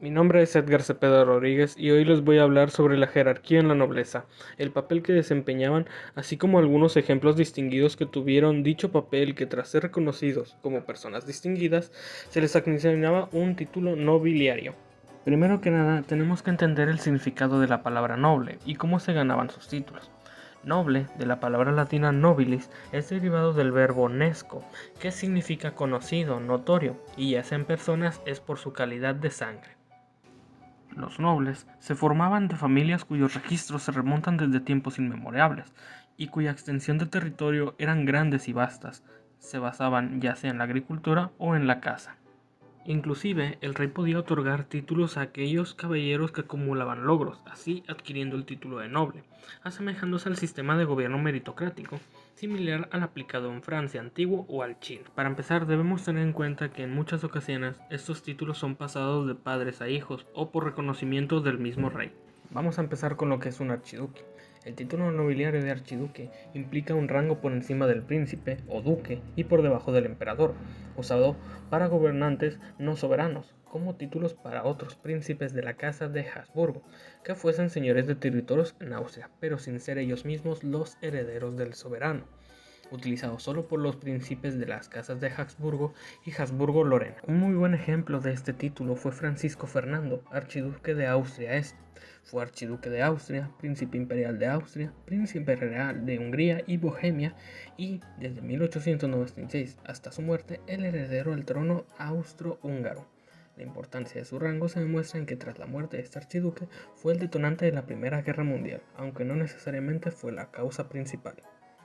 Mi nombre es Edgar Cepeda Rodríguez y hoy les voy a hablar sobre la jerarquía en la nobleza, el papel que desempeñaban, así como algunos ejemplos distinguidos que tuvieron dicho papel que tras ser reconocidos como personas distinguidas, se les asignaba un título nobiliario. Primero que nada, tenemos que entender el significado de la palabra noble y cómo se ganaban sus títulos. Noble, de la palabra latina nobilis, es derivado del verbo nesco, que significa conocido, notorio, y ya sea en personas es por su calidad de sangre. Los nobles se formaban de familias cuyos registros se remontan desde tiempos inmemorables y cuya extensión de territorio eran grandes y vastas. Se basaban ya sea en la agricultura o en la caza. Inclusive, el rey podía otorgar títulos a aquellos caballeros que acumulaban logros, así adquiriendo el título de noble, asemejándose al sistema de gobierno meritocrático, similar al aplicado en Francia antiguo o al chino. Para empezar, debemos tener en cuenta que en muchas ocasiones estos títulos son pasados de padres a hijos o por reconocimiento del mismo rey. Vamos a empezar con lo que es un archiduque. El título nobiliario de archiduque implica un rango por encima del príncipe o duque y por debajo del emperador, usado para gobernantes no soberanos, como títulos para otros príncipes de la casa de Habsburgo, que fuesen señores de territorios en Austria, pero sin ser ellos mismos los herederos del soberano, utilizado solo por los príncipes de las casas de Habsburgo y Habsburgo-Lorena. Un muy buen ejemplo de este título fue Francisco Fernando, archiduque de Austria Este. Fue archiduque de Austria, príncipe imperial de Austria, príncipe real de Hungría y Bohemia y, desde 1896 hasta su muerte, el heredero al trono austrohúngaro. La importancia de su rango se demuestra en que tras la muerte de este archiduque fue el detonante de la Primera Guerra Mundial, aunque no necesariamente fue la causa principal.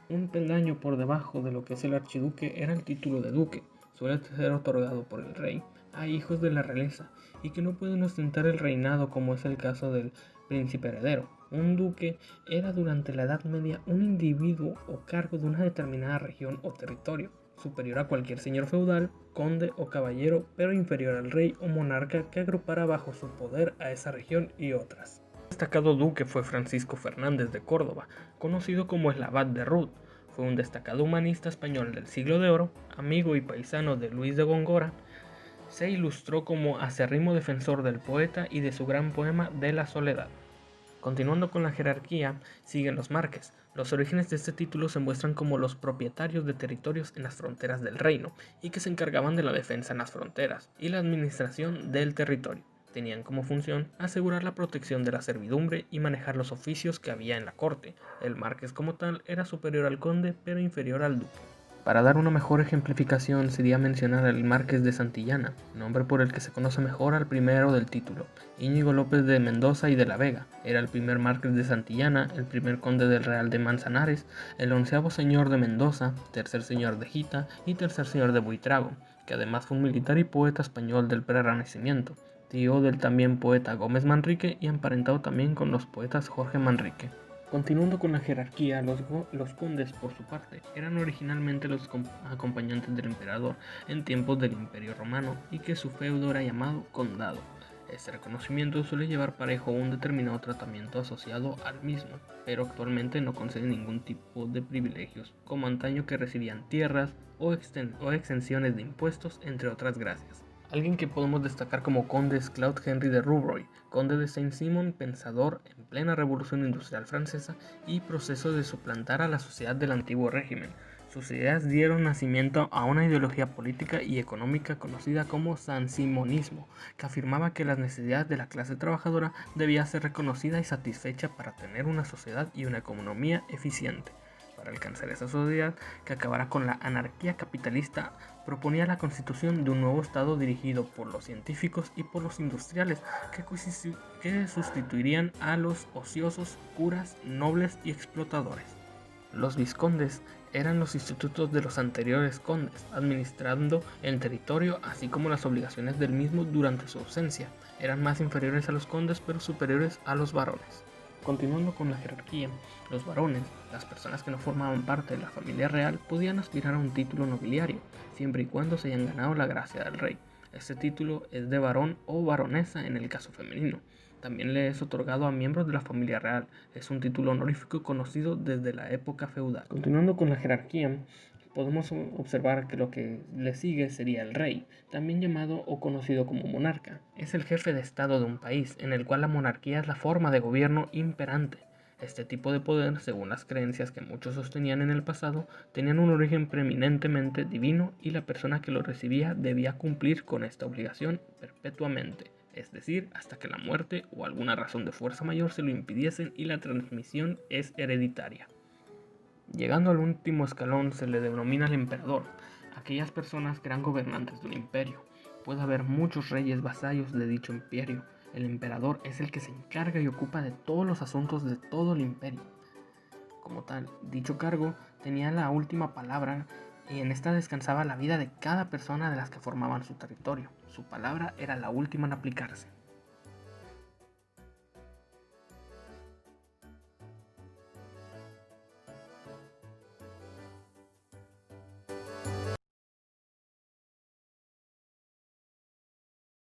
Un peldaño por debajo de lo que es el archiduque era el título de duque. Suele ser otorgado por el rey a hijos de la realeza y que no pueden ostentar el reinado, como es el caso del príncipe heredero. Un duque era durante la Edad Media un individuo o cargo de una determinada región o territorio, superior a cualquier señor feudal, conde o caballero, pero inferior al rey o monarca que agrupara bajo su poder a esa región y otras. Un destacado duque fue Francisco Fernández de Córdoba, conocido como el Abad de Ruth. Fue un destacado humanista español del Siglo de Oro, amigo y paisano de Luis de Góngora. Se ilustró como acérrimo defensor del poeta y de su gran poema de la soledad. Continuando con la jerarquía, siguen los marques. Los orígenes de este título se muestran como los propietarios de territorios en las fronteras del reino y que se encargaban de la defensa en las fronteras y la administración del territorio. Tenían como función asegurar la protección de la servidumbre y manejar los oficios que había en la corte. El marqués como tal era superior al conde pero inferior al duque. Para dar una mejor ejemplificación sería mencionar al Marqués de Santillana, nombre por el que se conoce mejor al primero del título. Íñigo López de Mendoza y de la Vega era el primer Marqués de Santillana, el primer conde del Real de Manzanares, el onceavo señor de Mendoza, tercer señor de Gita y tercer señor de Buitrago, que además fue un militar y poeta español del Prerrenacimiento, tío del también poeta Gómez Manrique y emparentado también con los poetas Jorge Manrique. Continuando con la jerarquía, los condes, por su parte, eran originalmente los acompañantes del emperador en tiempos del Imperio Romano y que su feudo era llamado condado. Este reconocimiento suele llevar parejo un determinado tratamiento asociado al mismo, pero actualmente no concede ningún tipo de privilegios, como antaño que recibían tierras o exenciones de impuestos, entre otras gracias. Alguien que podemos destacar como conde es Claude Henry de Rouvroy, conde de Saint-Simon, pensador en plena Revolución Industrial Francesa y proceso de suplantar a la sociedad del antiguo régimen. Sus ideas dieron nacimiento a una ideología política y económica conocida como saint-simonismo, que afirmaba que las necesidades de la clase trabajadora debía ser reconocida y satisfecha para tener una sociedad y una economía eficiente. Para alcanzar esa sociedad que acabara con la anarquía capitalista, proponía la constitución de un nuevo Estado dirigido por los científicos y por los industriales que sustituirían a los ociosos, curas, nobles y explotadores. Los vizcondes eran los institutos de los anteriores condes, administrando el territorio así como las obligaciones del mismo durante su ausencia. Eran más inferiores a los condes pero superiores a los varones. Continuando con la jerarquía, los varones, las personas que no formaban parte de la familia real, podían aspirar a un título nobiliario, siempre y cuando se hayan ganado la gracia del rey. Este título es de varón o baronesa en el caso femenino. También le es otorgado a miembros de la familia real. Es un título honorífico conocido desde la época feudal. Continuando con la jerarquía, podemos observar que lo que le sigue sería el rey, también llamado o conocido como monarca. Es el jefe de estado de un país, en el cual la monarquía es la forma de gobierno imperante. Este tipo de poder, según las creencias que muchos sostenían en el pasado, tenían un origen preeminentemente divino y la persona que lo recibía debía cumplir con esta obligación perpetuamente, es decir, hasta que la muerte o alguna razón de fuerza mayor se lo impidiesen y la transmisión es hereditaria. Llegando al último escalón se le denomina el emperador, aquellas personas que eran gobernantes de un imperio. Puede haber muchos reyes vasallos de dicho imperio. El emperador es el que se encarga y ocupa de todos los asuntos de todo el imperio. Como tal, dicho cargo tenía la última palabra y en esta descansaba la vida de cada persona de las que formaban su territorio. Su palabra era la última en aplicarse.